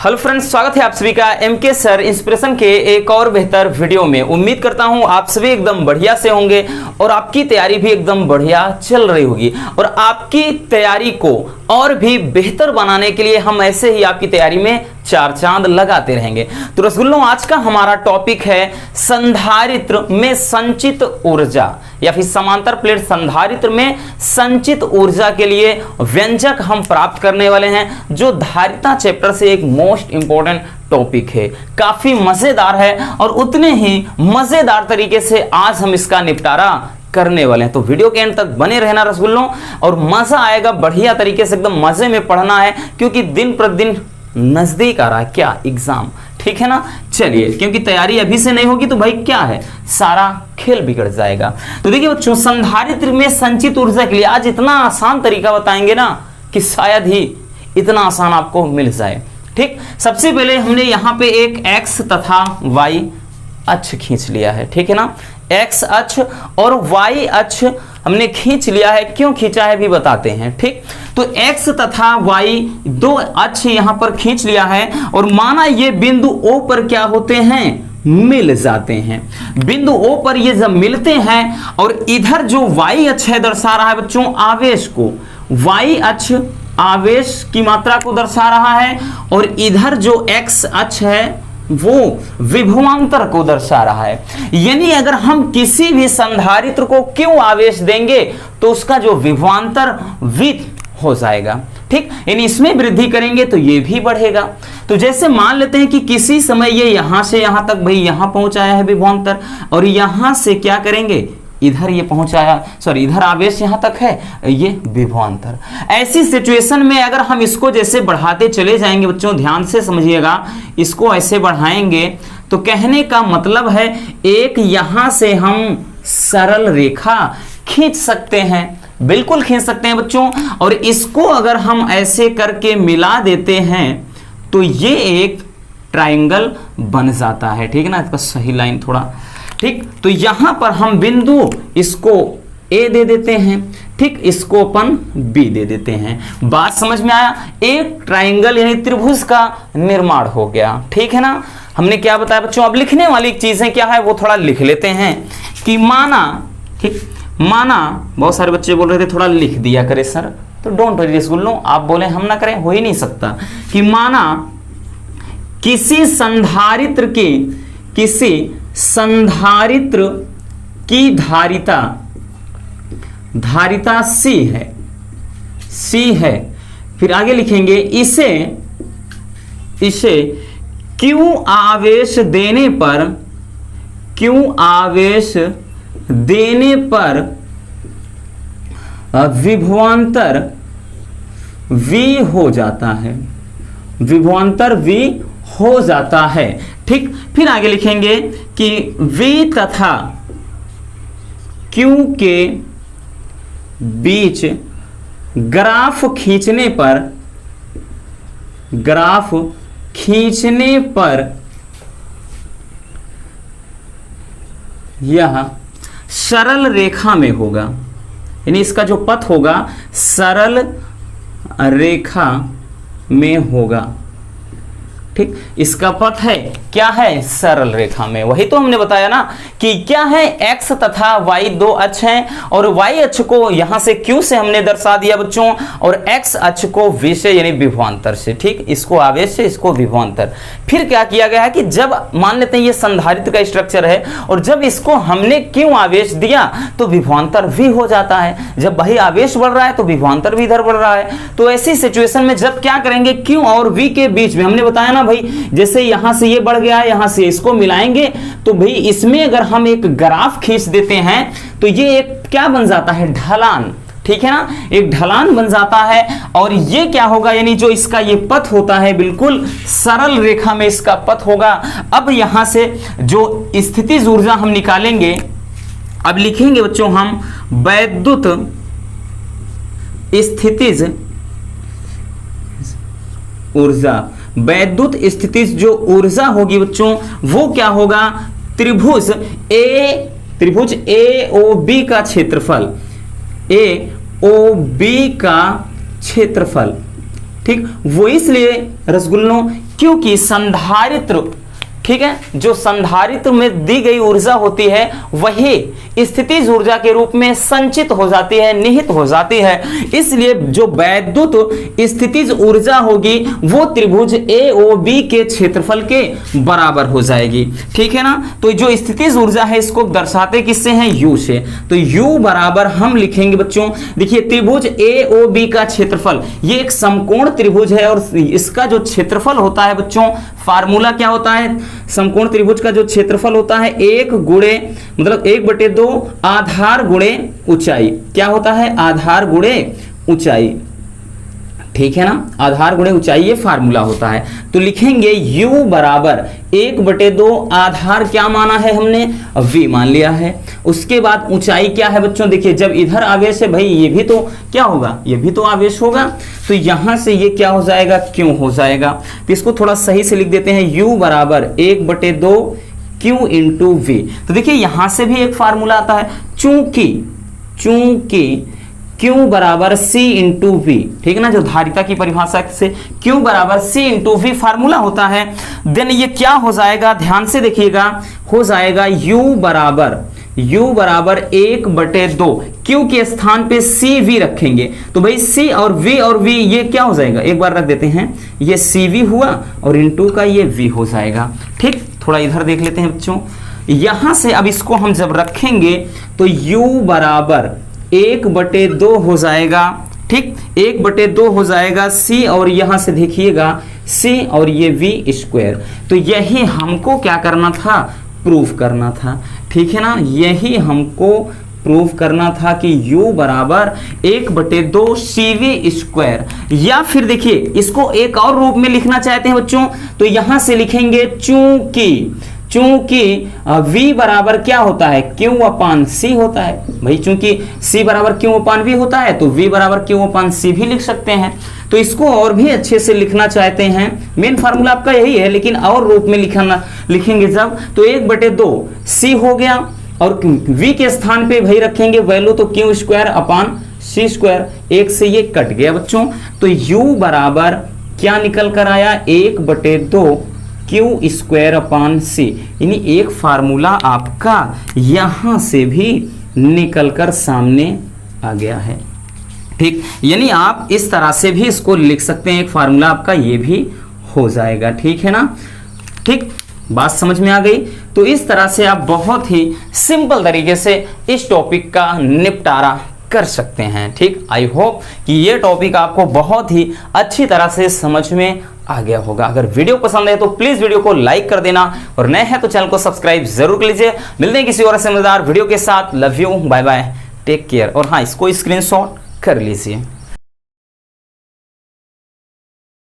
Hello friends, स्वागत है आप सभी का एमके सर इंस्पिरेशन के एक और बेहतर वीडियो में। उम्मीद करता हूं आप सभी एकदम बढ़िया से होंगे और आपकी तैयारी भी एकदम बढ़िया चल रही होगी। और आपकी तैयारी को और भी बेहतर बनाने के लिए हम ऐसे ही आपकी तैयारी में चार चांद लगाते रहेंगे। तो रसगुल्लों, आज का हमारा टॉपिक है संधारित्र में संचित ऊर्जा या फिर समांतर प्लेट संधारित्र में संचित ऊर्जा के लिए व्यंजक हम प्राप्त करने वाले हैं, जो धारिता चैप्टर से एक मोस्ट इंपॉर्टेंट टॉपिक है। काफी मजेदार है और उतने ही मजेदार तरीके से आज हम इसका निपटारा करने वाले हैं। तो वीडियो के एंड तक बने रहना रसगुल्लों, और मजा आएगा। बढ़िया तरीके से एकदम मजे में पढ़ना है, क्योंकि दिन प्रतिदिन नजदीक आ रहा है क्या एग्जाम, ठीक है ना। चलिए, क्योंकि तैयारी अभी से नहीं होगी तो भाई क्या है, सारा खेल बिगड़ जाएगा। तो देखिए बच्चों, संधारित्र में संचित ऊर्जा के लिए आज इतना आसान तरीका बताएंगे ना कि शायद ही इतना आसान आपको मिल जाए। ठीक, सबसे पहले हमने यहाँ पे एक x तथा y अक्ष खींच लिया है, ठीक है ना। x अक्ष और y अक्ष हमने खींच लिया है। क्यों खींचा है भी बताते हैं। ठीक, तो x तथा y दो अक्ष यहां पर खींच लिया है, और माना ये बिंदु O पर क्या होते हैं, मिल जाते हैं। बिंदु O पर ये जब मिलते हैं, और इधर जो y अक्ष है दर्शा रहा है बच्चों आवेश को, y अक्ष आवेश की मात्रा को दर्शा रहा है, और इधर जो x अक्ष है वो विभवांतर को दर्शा रहा है। यानी अगर हम किसी भी संधारित्र को क्यों आवेश देंगे तो उसका जो विभवांतर v हो जाएगा। ठीक, यानी इसमें वृद्धि करेंगे तो ये भी बढ़ेगा। तो जैसे मान लेते हैं कि किसी समय ये यहां से यहां तक भाई यहां पहुंचाया है विभवांतर, और यहां से क्या करेंगे, इधर ये पहुंचाया, सॉरी इधर आवेश यहां तक है, ये विभवांतर। ऐसी सिचुएशन में अगर हम इसको जैसे बढ़ाते चले जाएंगे बच्चों, ध्यान से समझिएगा, इसको ऐसे बढ़ाएंगे तो कहने का मतलब है एक यहां से हम सरल रेखा खींच सकते हैं, बिल्कुल खींच सकते हैं बच्चों। और इसको अगर हम ऐसे करके मिला देते हैं तो ये एक ट्रायंगल बन जाता है, ठीक है ना। इसका सही लाइन थोड़ा, ठीक, तो यहां पर हम बिंदु इसको A दे देते हैं, ठीक, इसको अपन B दे देते हैं। बात समझ में आया, एक ट्रायंगल यानी त्रिभुज का निर्माण हो गया, ठीक है ना। हमने क्या बताया बच्चों, अब लिखने वाली चीजें क्या है वो थोड़ा लिख लेते हैं कि माना, ठीक, माना बहुत सारे बच्चे बोल रहे थे थोड़ा लिख दिया करे सर, तो डोंट वरी रसगुल्लों, आप बोले हम ना करें, हो ही नहीं सकता। कि माना किसी संधारित्र की धारिता C है, फिर आगे लिखेंगे इसे Q आवेश देने पर विभवांतर V हो जाता है, विभवांतर V हो जाता है। ठीक, फिर आगे लिखेंगे कि V तथा Q के बीच ग्राफ खींचने पर यह सरल रेखा में होगा, यानी इसका जो पथ होगा सरल रेखा में होगा। ठीक, इसका पथ है क्या है, सरल रेखा में। वही तो हमने बताया ना कि क्या है, x तथा y दो अक्ष हैं, और y अक्ष को यहां से q से हमने दर्शा दिया बच्चों, और x अक्ष को v से यानी विभवांतर से। ठीक, इसको आवेश से, इसको विभवांतर। फिर क्या किया गया है कि जब मान लेते हैं ये संधारित्र का स्ट्रक्चर है, और जब इसको हमने q आवेश दिया तो विभवांतर v हो जाता है। जब वही आवेश बढ़ रहा है तो विभवांतर भी इधर बढ़ रहा है। तो ऐसी सिचुएशन में जब क्या करेंगे, q और v के बीच में, हमने बताया ना भाई, जैसे यहां से ये बढ़ गया है, यहां से इसको मिलाएंगे तो भाई इसमें अगर हम एक ग्राफ खींच देते हैं तो ये एक क्या बन जाता है, ढलान, ठीक है ना, एक ढलान बन जाता है। और ये क्या होगा, यानी जो इसका ये पथ होता है बिल्कुल सरल रेखा में इसका पथ होगा। अब यहां से जो स्थितिज ऊर्जा हम निकालेंगे, अब लिखेंगे बच्चों हम वैद्युत स्थितिज ऊर्जा। वैद्युत स्थितिज जो ऊर्जा होगी बच्चों वो क्या होगा, त्रिभुज AOB का क्षेत्रफल, AOB का क्षेत्रफल, ठीक, वो इसलिए रसगुल्लों क्योंकि संधारित्र, ठीक है, जो संधारित्र में दी गई ऊर्जा होती है वही स्थितिज ऊर्जा के रूप में संचित हो जाती है, निहित हो जाती है। इसलिए जो वैद्युत स्थितिज ऊर्जा होगी वो त्रिभुज AOB के क्षेत्रफल के बराबर हो जाएगी, ठीक है ना। तो जो स्थितिज ऊर्जा है इसको दर्शाते किससे हैं, U से। तो U बराबर हम लिखेंगे बच्चों, देखिए त्रिभुज AOB का क्षेत्रफल, ये एक समकोण त्रिभुज है और इसका जो क्षेत्रफल होता है बच्चों, फार्मूला क्या होता है, समकोण त्रिभुज का जो क्षेत्रफल होता है 1 गुणे मतलब 1/2 आधार गुणे ऊंचाई, क्या होता है, आधार गुणे ऊंचाई, ठीक है ना, आधार गुणे ऊंचाई, ये फार्मूला होता है। तो लिखेंगे U बराबर 1/2 आधार क्या माना है हमने, V मान लिया है। उसके बाद ऊंचाई क्या है बच्चों, देखिए जब इधर आवेश है भाई ये भी तो क्या होगा, ये भी तो आवेश होगा, तो यहां से ये क्या हो जाएगा, Q हो जाएगा। तो इसको थोड़ा सही से लिख देते हैं, U बराबर 1/2 Q इंटू V। तो देखिए यहां से भी एक फार्मूला आता है, चूंकि Q बराबर C इंटू V, ठीक है ना, जो धारिता की परिभाषा से Q बराबर C इंटू V फार्मूला होता है। देन ये क्या हो जाएगा, ध्यान से देखिएगा, हो जाएगा U बराबर 1/2, Q के स्थान पे CV रखेंगे तो भाई C और V ये क्या हो जाएगा, एक बार रख देते हैं, ये CV हुआ और इंटू का ये V हो जाएगा, ठीक। थोड़ा इधर देख लेते हैं बच्चों, यहां से अब इसको हम जब रखेंगे तो U बराबर 1/2 हो जाएगा, ठीक, 1/2 हो जाएगा C और यहां से देखिएगा C और ये V स्क्वायर। तो यही हमको क्या करना था, प्रूफ करना था, ठीक है ना, यही हमको प्रूफ करना था कि U बराबर 1/2 CV स्क्वायर। या फिर देखिए इसको एक और रूप में लिखना चाहते हैं बच्चों, तो यहां से लिखेंगे चूंकि V बराबर क्या होता है, Q/C होता है भाई, चूंकि C बराबर Q/V होता है तो V बराबर Q/C भी लिख सकते हैं। तो इसको और भी अच्छे से लिखना चाहते हैं, मेन फार्मूला आपका यही है लेकिन और रूप में लिखेंगे जब, तो 1/2 C हो गया और V के स्थान पे भाई रखेंगे वैल्यू तो Q²/C², एक से ये कट गया बच्चों। तो U बराबर क्या निकल कर आया, 1/2 Q²/C, यानी एक फार्मूला आपका यहां से भी निकलकर सामने आ गया है, ठीक। यानी आप इस तरह से भी इसको लिख सकते हैं, एक फार्मूला आपका ये भी हो जाएगा, ठीक है ना, ठीक। बात समझ में आ गई। तो इस तरह से आप बहुत ही सिंपल तरीके से इस टॉपिक का निपटारा कर सकते हैं, ठीक। आई होप कि ये टॉपिक आपको बहुत ही अच्छी तरह से समझ में आ गया होगा। अगर वीडियो पसंद है तो प्लीज वीडियो को लाइक कर देना और नए हैं तो चैनल को सब्सक्राइब जरूर कर लीजिए। मिलते हैं किसी और समझदार वीडियो के साथ। Love you, bye bye, take care. और हाँ, इसको स्क्रीनशॉट कर लीजिए।